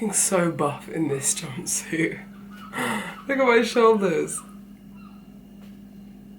looking so buff in this jumpsuit. Look at my shoulders.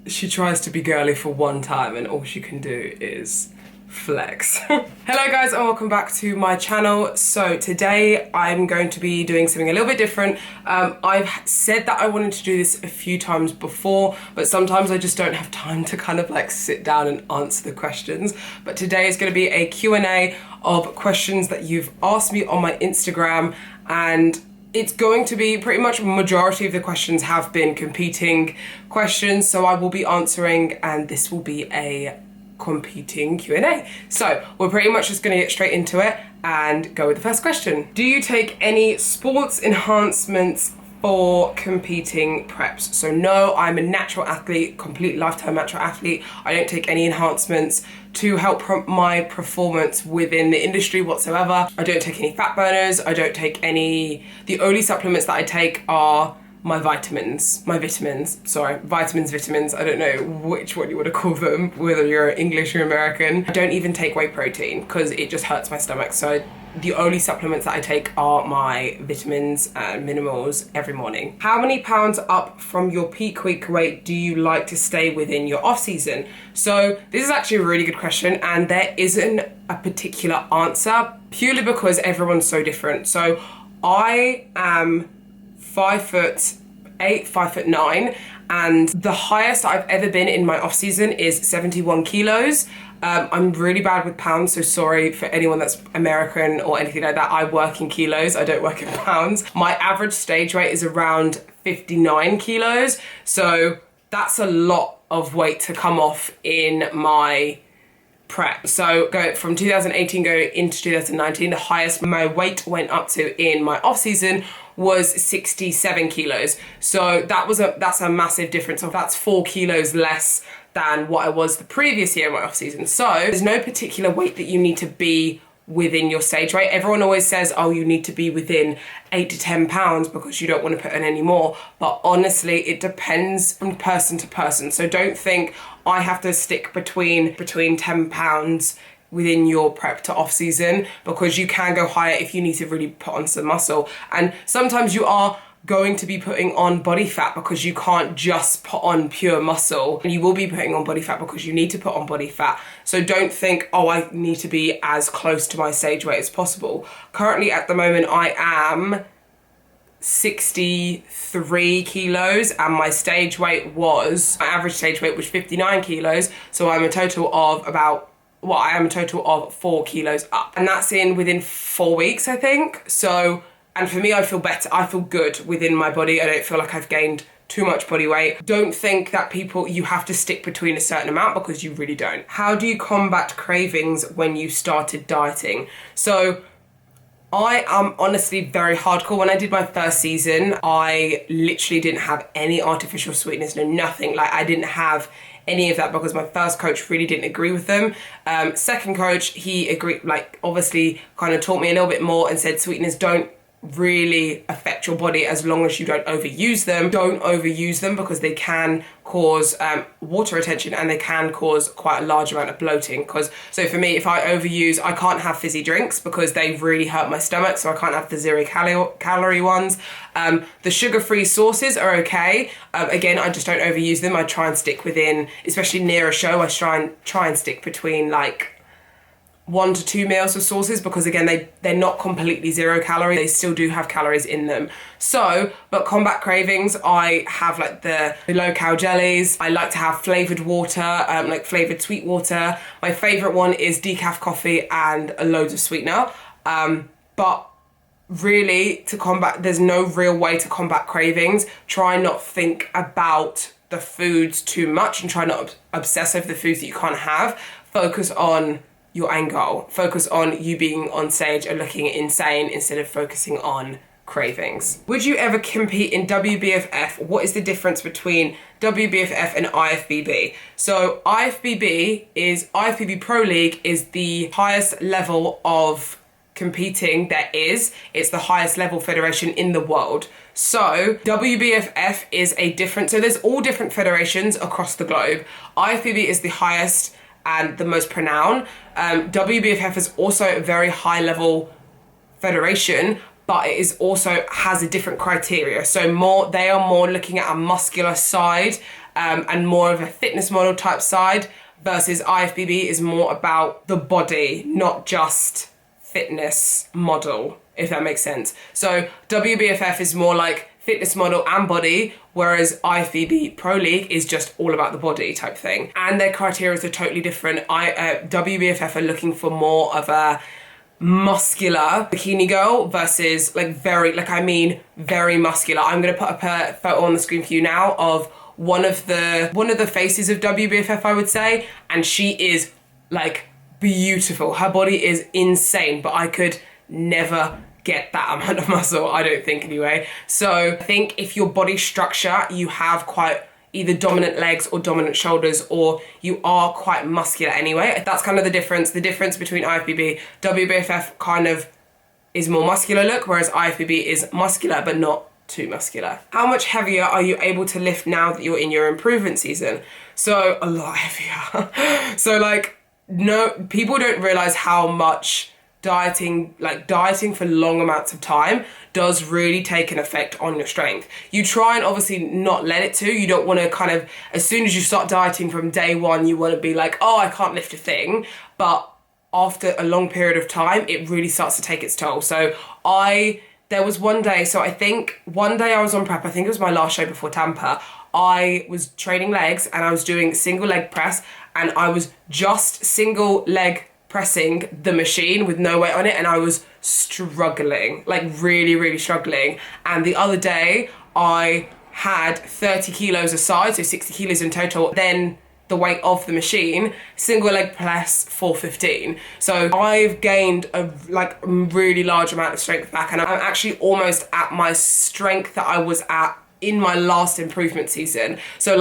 She tries to be girly for one time and all she can do is flex. Hello guys and welcome back to my channel. So today I'm going to be doing something a little bit different. I've said that I wanted to do this a few times before, but sometimes I just don't have time to kind of like sit down and answer the questions. But today is going to be a Q&A of questions that you've asked me on my Instagram, and it's going to be pretty much majority of the questions have been competing questions, so I will be answering and this will be a competing Q&A. So we're pretty much just going to get straight into it and go with the first question. Do you take any sports enhancements for competing preps? So no, I'm a natural athlete, complete lifetime natural athlete. I don't take any enhancements to help my performance within the industry whatsoever. I don't take any fat burners. I don't take any, the only supplements that I take are my vitamins, vitamins. I don't know which one you want to call them, whether you're English or American. I don't even take whey protein because it just hurts my stomach. So the only supplements that I take are my vitamins and minerals every morning. How many pounds up from your peak week weight do you like to stay within your off season? So this is actually a really good question, and there isn't a particular answer purely because everyone's so different. So I am 5'8", 5'9", and the highest I've ever been in my off season is 71 kilos. I'm really bad with pounds, so sorry for anyone that's American or anything like that. I work in kilos, I don't work in pounds. My average stage weight is around 59 kilos, so that's a lot of weight to come off in my prep. So go from 2018 going into 2019, the highest my weight went up to in my off season was 67 kilos. So that's a massive difference. So that's 4 kilos less than what I was the previous year in my off season. So there's no particular weight that you need to be within your stage weight. Everyone always says, oh, you need to be within 8 to 10 pounds because you don't want to put in any more. But honestly, it depends from person to person. So don't think I have to stick between 10 pounds within your prep to off season, because you can go higher if you need to really put on some muscle. And sometimes you are going to be putting on body fat because you can't just put on pure muscle, and you will be putting on body fat because you need to put on body fat. So don't think, oh, I need to be as close to my stage weight as possible. Currently at the moment I am 63 kilos and my stage weight was, my average stage weight was 59 kilos. So I'm a total of I am a total of 4 kilos up, and that's within 4 weeks, I think. So, and for me, I feel better. I feel good within my body. I don't feel like I've gained too much body weight. Don't think that you have to stick between a certain amount, because you really don't. How do you combat cravings when you started dieting? So I am honestly very hardcore. When I did my first season, I literally didn't have any artificial sweetness, no nothing. Like, I didn't have any of that because my first coach really didn't agree with them. Second coach, he agreed, like obviously kind of taught me a little bit more and said sweeteners don't really affect your body as long as you don't overuse them. Don't overuse them because they can cause water retention, and they can cause quite a large amount of bloating. So for me, if I overuse, I can't have fizzy drinks because they really hurt my stomach, so I can't have the 0 calorie ones. The sugar-free sauces are okay. Again, I just don't overuse them. I try and stick within, especially near a show, I try and stick between like 1 to 2 meals of sauces, because again, they're not completely 0 calorie. They still do have calories in them. So, but combat cravings, I have like the low-cal jellies. I like to have flavored water, like flavored sweet water. My favorite one is decaf coffee and loads of sweetener. But really, there's no real way to combat cravings. Try not think about the foods too much and try not obsess over the foods that you can't have. Focus on your end goal. Focus on you being on stage and looking insane instead of focusing on cravings. Would you ever compete in WBFF? What is the difference between WBFF and IFBB? So IFBB Pro League is the highest level of competing there is. It's the highest level federation in the world. So WBFF is so there's all different federations across the globe. IFBB is the highest and the most renowned. WBFF is also a very high level federation, but it is also has a different criteria. So they are more looking at a muscular side and more of a fitness model type side, versus IFBB is more about the body, not just fitness model, if that makes sense. So WBFF is more like fitness model and body, whereas IFBB Pro League is just all about the body type thing. And their criteria are totally different. WBFF are looking for more of a muscular bikini girl versus very muscular. I'm gonna put up a photo on the screen for you now of one of the faces of WBFF, I would say, and she is like beautiful. Her body is insane, but I could never get that amount of muscle, I don't think anyway. So I think if your body structure, you have quite either dominant legs or dominant shoulders, or you are quite muscular anyway. That's kind of the difference. The difference between IFBB, WBFF kind of is more muscular look, whereas IFBB is muscular but not too muscular. How much heavier are you able to lift now that you're in your improvement season? So a lot heavier. So no, people don't realize how much dieting for long amounts of time does really take an effect on your strength. You try and obviously not let it to. You don't want to kind of, as soon as you start dieting from day one, you want to be like, oh, I can't lift a thing. But after a long period of time, it really starts to take its toll. So there was one day, so I think one day I was on prep, I think it was my last show before Tampa, I was training legs and I was doing single leg press, and I was just single leg pressing the machine with no weight on it, and I was struggling, really, really struggling. And the other day I had 30 kilos aside, so 60 kilos in total, then the weight of the machine, single leg press 415. So I've gained a really large amount of strength back, and I'm actually almost at my strength that I was at in my last improvement season. So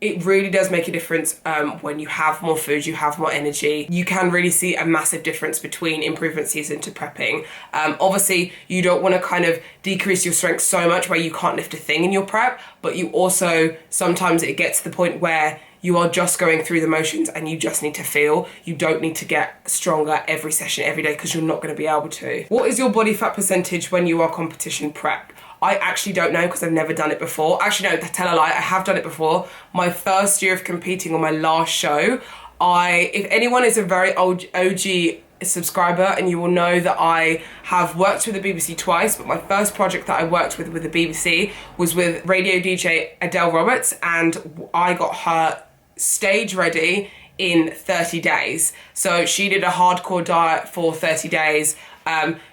it really does make a difference when you have more food, you have more energy. You can really see a massive difference between improvement season to prepping. Obviously, you don't want to kind of decrease your strength so much where you can't lift a thing in your prep, but you also, sometimes it gets to the point where you are just going through the motions and you just need to feel. You don't need to get stronger every session, every day, because you're not going to be able to. What is your body fat percentage when you are competition prep? I actually don't know because I've never done it before. Actually, no, tell a lie, I have done it before. My first year of competing on my last show, if anyone is a very old OG subscriber, and you will know that I have worked with the BBC twice, but my first project that I worked with the BBC was with radio DJ Adele Roberts, and I got her stage ready in 30 days. So she did a hardcore diet for 30 days.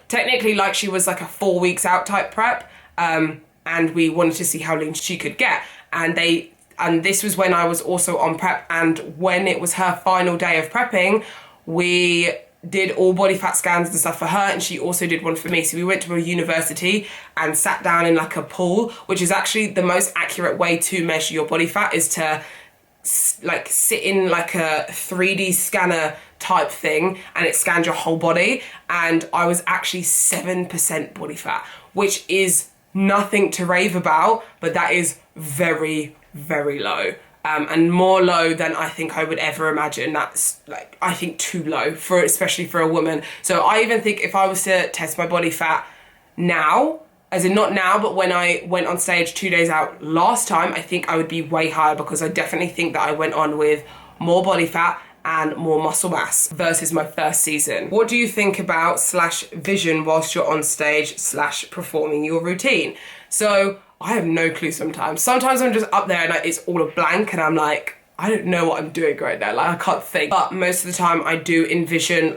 Technically, she was a 4 weeks out type prep. And we wanted to see how lean she could get. And this was when I was also on prep, and when it was her final day of prepping, we did all body fat scans and stuff for her, and she also did one for me. So we went to a university and sat down in a pool, which is actually the most accurate way to measure your body fat, is to sit in a 3D scanner type thing, and it scans your whole body. And I was actually 7% body fat, which is nothing to rave about, but that is very, very low. And more low than I think I would ever imagine. That's I think too low, especially for a woman. So I even think if I was to test my body fat now, as in not now, but when I went on stage 2 days out last time, I think I would be way higher, because I definitely think that I went on with more body fat and more muscle mass versus my first season. What do you think about /vision whilst you're on stage / performing your routine? So I have no clue sometimes. Sometimes I'm just up there and it's all a blank, and I'm like, I don't know what I'm doing right now. I can't think. But most of the time I do envision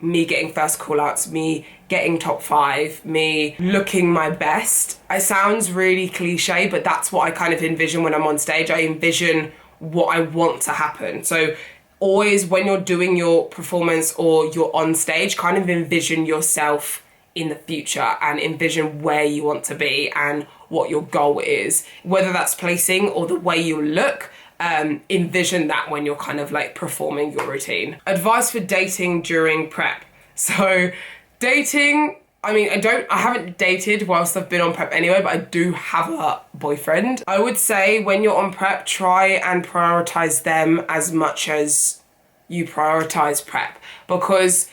me getting first call outs, me getting top 5, me looking my best. It sounds really cliche, but that's what I kind of envision when I'm on stage. I envision what I want to happen. So always when you're doing your performance or you're on stage, kind of envision yourself in the future and envision where you want to be and what your goal is, whether that's placing or the way you look. Envision that when you're kind of performing your routine. Advice for dating during prep. So dating, I haven't dated whilst I've been on prep anyway, but I do have a boyfriend. I would say when you're on prep, try and prioritize them as much as you prioritize prep, because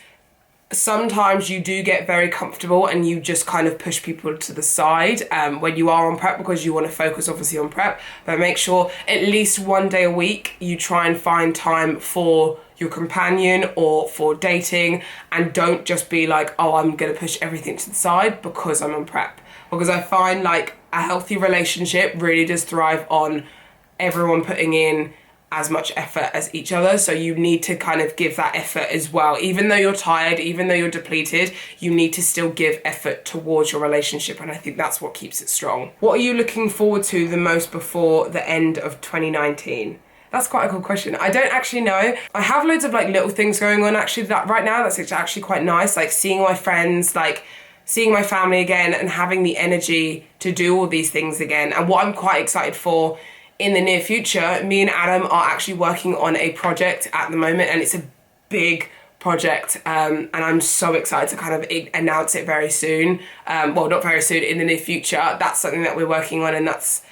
sometimes you do get very comfortable and you just kind of push people to the side when you are on prep, because you want to focus obviously on prep. But make sure at least one day a week you try and find time for your companion or for dating, and don't just be like, oh, I'm gonna push everything to the side because I'm on prep. Because I find like a healthy relationship really does thrive on everyone putting in as much effort as each other. So you need to kind of give that effort as well. Even though you're tired, even though you're depleted, you need to still give effort towards your relationship, and I think that's what keeps it strong. What are you looking forward to the most before the end of 2019? That's quite a cool question. I don't actually know. I have loads of like little things going on actually that right now that's actually quite nice, like seeing my friends, like seeing my family again, and having the energy to do all these things again. And what I'm quite excited for in the near future, me and Adam are actually working on a project at the moment, and it's a big project, and I'm so excited to kind of announce it very soon. Well, not very soon, in the near future. That's something that we're working on, and that's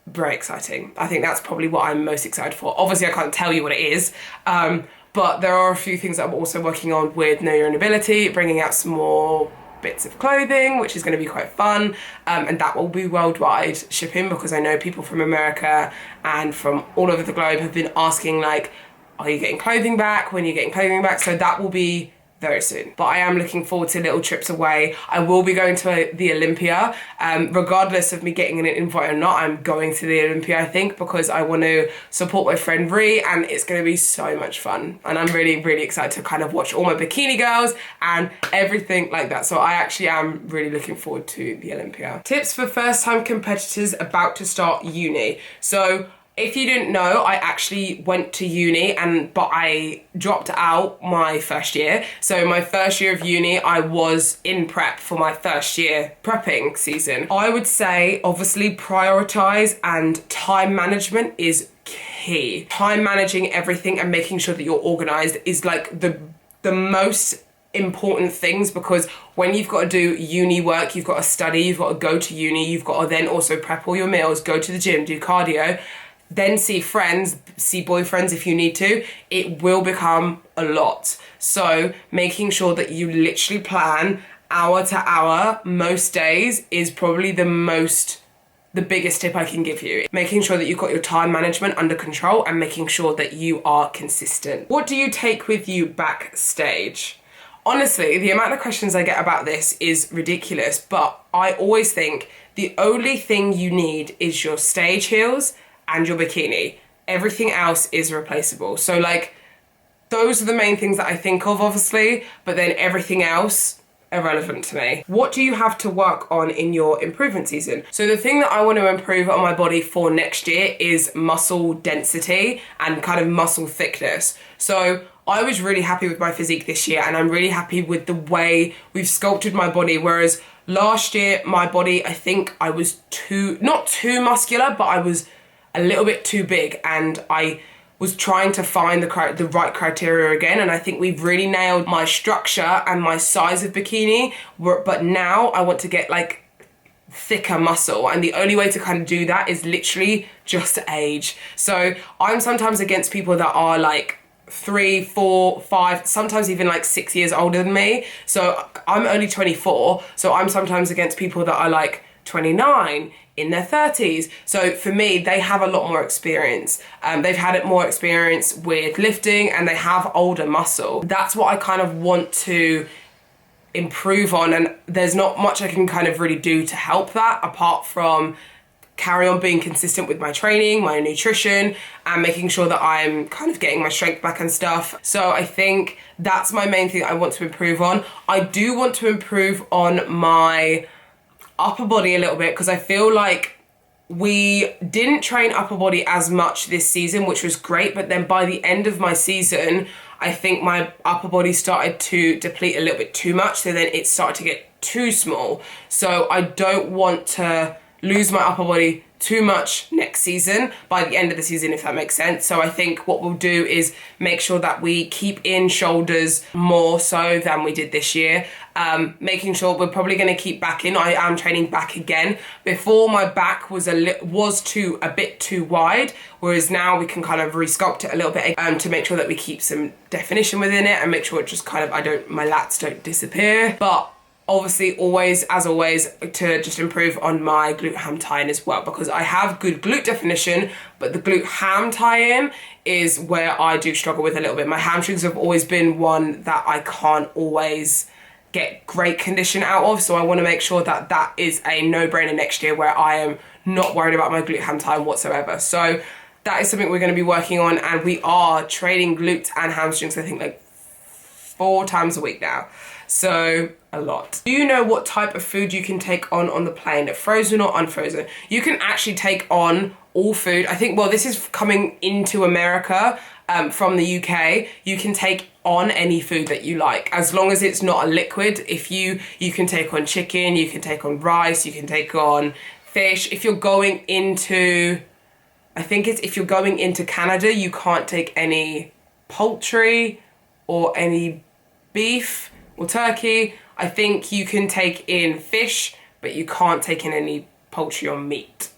very exciting. I think that's probably what I'm most excited for. Obviously, I can't tell you what it is, but there are a few things that I'm also working on with Know Your Own Ability, bringing out some more bits of clothing, which is going to be quite fun, and that will be worldwide shipping, because I know people from America and from all over the globe have been asking like, are you getting clothing back? When are you getting clothing back? So that will be very soon. But I am looking forward to little trips away. I will be going to the Olympia, regardless of me getting an invite or not. I'm going to the Olympia, I think, because I want to support my friend Ree, and it's going to be so much fun. And I'm really, really excited to kind of watch all my bikini girls and everything like that. So I actually am really looking forward to the Olympia. Tips for first-time competitors about to start uni. So if you didn't know, I actually went to uni, but I dropped out my first year. So my first year of uni, I was in prep for my first year prepping season. I would say obviously prioritize, and time management is key. Time managing everything and making sure that you're organized is like the most important things, because when you've got to do uni work, you've got to study, you've got to go to uni, you've got to then also prep all your meals, go to the gym, do cardio, then see friends, see boyfriends if you need to. It will become a lot. So making sure that you literally plan hour to hour most days is probably the biggest tip I can give you. Making sure that you've got your time management under control and making sure that you are consistent. What do you take with you backstage? Honestly, the amount of questions I get about this is ridiculous, but I always think the only thing you need is your stage heels and your bikini. Everything else is replaceable. So like, those are the main things that I think of, obviously, but then everything else, irrelevant to me. What do you have to work on in your improvement season? So the thing that I want to improve on my body for next year is muscle density and kind of muscle thickness. So I was really happy with my physique this year, and I'm really happy with the way we've sculpted my body, whereas last year, my body, I think I was not too muscular, but I was a little bit too big, and I was trying to find the right criteria again, and I think we've really nailed my structure and my size of bikini, but now I want to get like thicker muscle, and the only way to kind of do that is literally just age. So I'm sometimes against people that are like 3, 4, 5, sometimes even like 6 years older than me. So I'm only 24, so I'm sometimes against people that are like 29, in their 30s. So for me, they have a lot more experience. They've had more experience with lifting, and they have older muscle. That's what I kind of want to improve on, and there's not much I can kind of really do to help that, apart from carry on being consistent with my training, my nutrition, and making sure that I'm kind of getting my strength back and stuff. So I think that's my main thing I want to improve on. I do want to improve on my upper body a little bit, because I feel like we didn't train upper body as much this season, which was great, but then by the end of my season, I think my upper body started to deplete a little bit too much, so then it started to get too small. So I don't want to lose my upper body too much next season, by the end of the season, if that makes sense. So I think what we'll do is make sure that we keep in shoulders more so than we did this year. Making sure we're probably going to keep back in. I am training back again. Before, my back was a bit too wide, whereas now we can kind of resculpt it a little bit to make sure that we keep some definition within it and make sure it just kind of, my lats don't disappear. But obviously, as always, to just improve on my glute ham tie-in as well, because I have good glute definition, but the glute ham tie-in is where I do struggle with a little bit. My hamstrings have always been one that I can't always get great condition out of, so I want to make sure that that is a no-brainer next year, where I am not worried about my glute ham tie-in whatsoever. So that is something we're going to be working on, and we are training glutes and hamstrings, I think, like 4 times a week now. So a lot. Do you know what type of food you can take on the plane, frozen or unfrozen? You can actually take on all food. I think, well, this is coming into America from the UK. You can take on any food that you like, as long as it's not a liquid. If you can take on chicken, you can take on rice, you can take on fish. If you're going into, if you're going into Canada, you can't take any poultry or any beef or turkey. I think you can take in fish, but you can't take in any poultry or meat.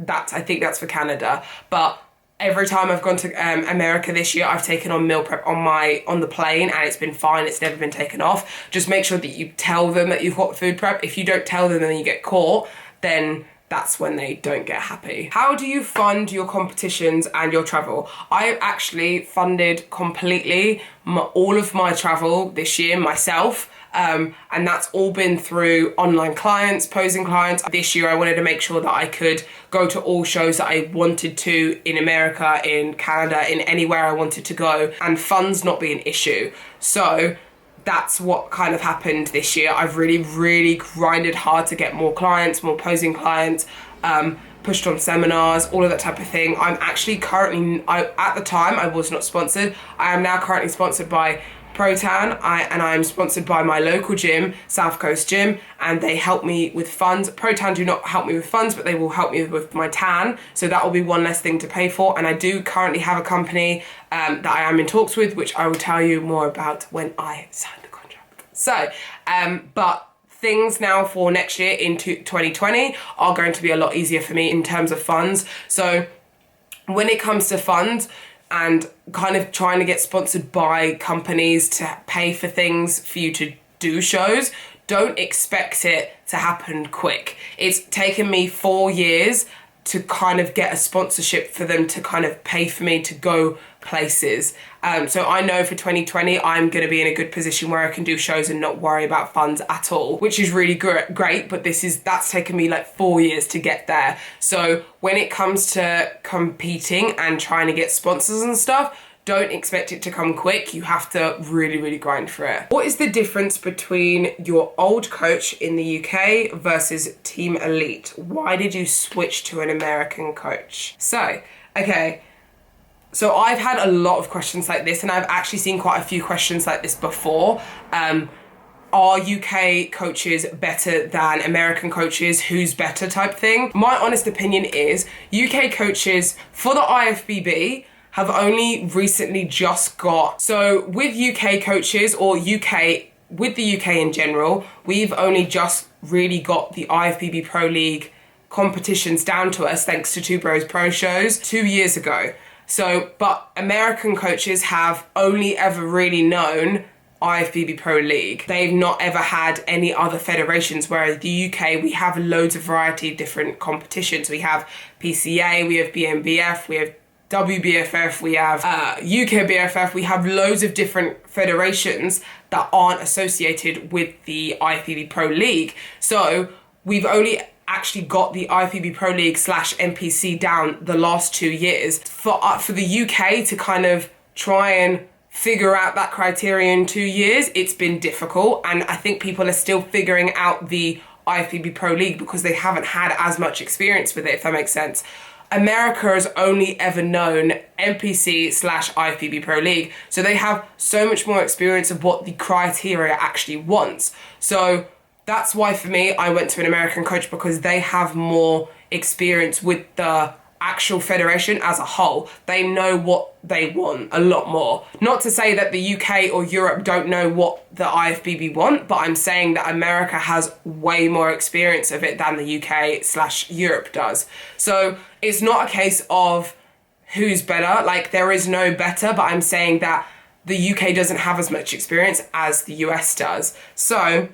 I think that's for Canada. But every time I've gone to America this year, I've taken on meal prep on the plane, and it's been fine. It's never been taken off. Just make sure that you tell them that you've got food prep. If you don't tell them and you get caught, then that's when they don't get happy. How do you fund your competitions and your travel? I actually funded completely all of my travel this year myself. And that's all been through online clients, posing clients. This year I wanted to make sure that I could go to all shows that I wanted to in America, in Canada, in anywhere I wanted to go, and funds not be an issue. So that's what kind of happened this year. I've really grinded hard to get more clients, more posing clients, pushed on seminars, all of that type of thing. I'm actually currently, at the time I was not sponsored. I am now currently sponsored by Protan, and I'm sponsored by my local gym, South Coast Gym, and they help me with funds. Protan do not help me with funds, but they will help me with my tan, so that will be one less thing to pay for. And I do currently have a company that I am in talks with, which I will tell you more about when I sign the contract. So, but things now for next year into 2020 are going to be a lot easier for me in terms of funds. So when it comes to funds, and kind of trying to get sponsored by companies to pay for things for you to do shows, don't expect it to happen quick. It's taken me 4 years to kind of get a sponsorship for them to kind of pay for me to go places. So I know for 2020, I'm going to be in a good position where I can do shows and not worry about funds at all, which is really great. But that's taken me like 4 years to get there. So when it comes to competing and trying to get sponsors and stuff, don't expect it to come quick. You have to really grind for it. What is the difference between your old coach in the UK versus Team Elite? Why did you switch to an American coach? So I've had a lot of questions like this, and I've actually seen quite a few questions like this before. Are UK coaches better than American coaches? Who's better type thing? My honest opinion is UK coaches for the IFBB have only recently just got, so with UK coaches, or with the UK in general, we've only just really got the IFBB Pro League competitions down to us thanks to Two Bros Pro shows 2 years ago. So, but American coaches have only ever really known IFBB Pro League. They've not ever had any other federations, whereas the UK, we have loads of variety of different competitions. We have PCA, we have BMBF, we have WBFF, we have UKBFF, we have loads of different federations that aren't associated with the IFBB Pro League. So we've only actually got the IFBB Pro League / NPC down the last 2 years. For the UK to kind of try and figure out that criteria in 2 years, it's been difficult, and I think people are still figuring out the IFBB Pro League because they haven't had as much experience with it, if that makes sense. America has only ever known NPC / IFBB Pro League, so they have so much more experience of what the criteria actually wants. So that's why for me, I went to an American coach, because they have more experience with the actual federation as a whole. They know what they want a lot more. Not to say that the UK or Europe don't know what the IFBB want, but I'm saying that America has way more experience of it than the UK/Europe does. So it's not a case of who's better, like there is no better, but I'm saying that the UK doesn't have as much experience as the US does. So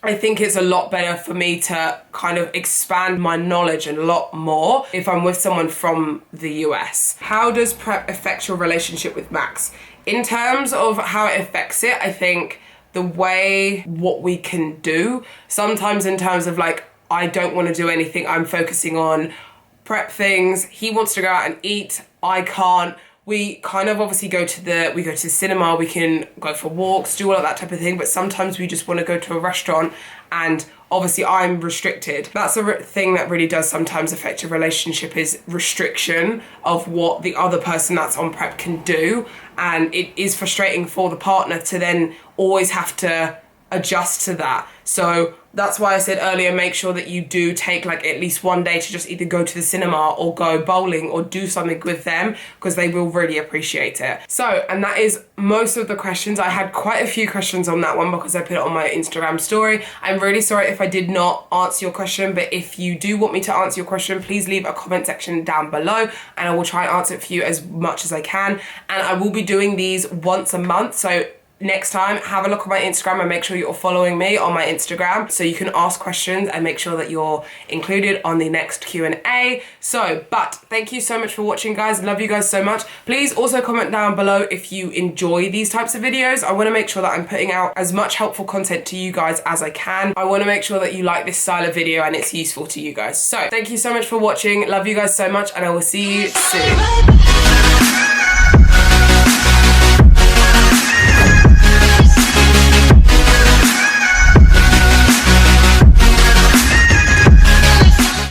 I think it's a lot better for me to kind of expand my knowledge a lot more if I'm with someone from the US. How does prep affect your relationship with Max? In terms of how it affects it, I think the way what we can do, sometimes in terms of like, I don't want to do anything, I'm focusing on prep things, he wants to go out and eat, I can't. We kind of obviously go to the cinema, we can go for walks, do all of that type of thing, but sometimes we just want to go to a restaurant, and obviously I'm restricted. That's a thing that really does sometimes affect your relationship, is restriction of what the other person that's on prep can do, and it is frustrating for the partner to then always have to adjust to that. So that's why I said earlier, make sure that you do take like at least one day to just either go to the cinema or go bowling or do something with them, because they will really appreciate it. So, and that is most of the questions. I had quite a few questions on that one because I put it on my Instagram story. I'm really sorry if I did not answer your question, but if you do want me to answer your question, please leave a comment section down below and I will try and answer it for you as much as I can. And I will be doing these once a month, so next time, have a look at my Instagram and make sure you're following me on my Instagram so you can ask questions and make sure that you're included on the next Q&A. So, but thank you so much for watching, guys. Love you guys so much. Please also comment down below if you enjoy these types of videos. I want to make sure that I'm putting out as much helpful content to you guys as I can. I want to make sure that you like this style of video and it's useful to you guys. So, thank you so much for watching. Love you guys so much, and I will see you soon.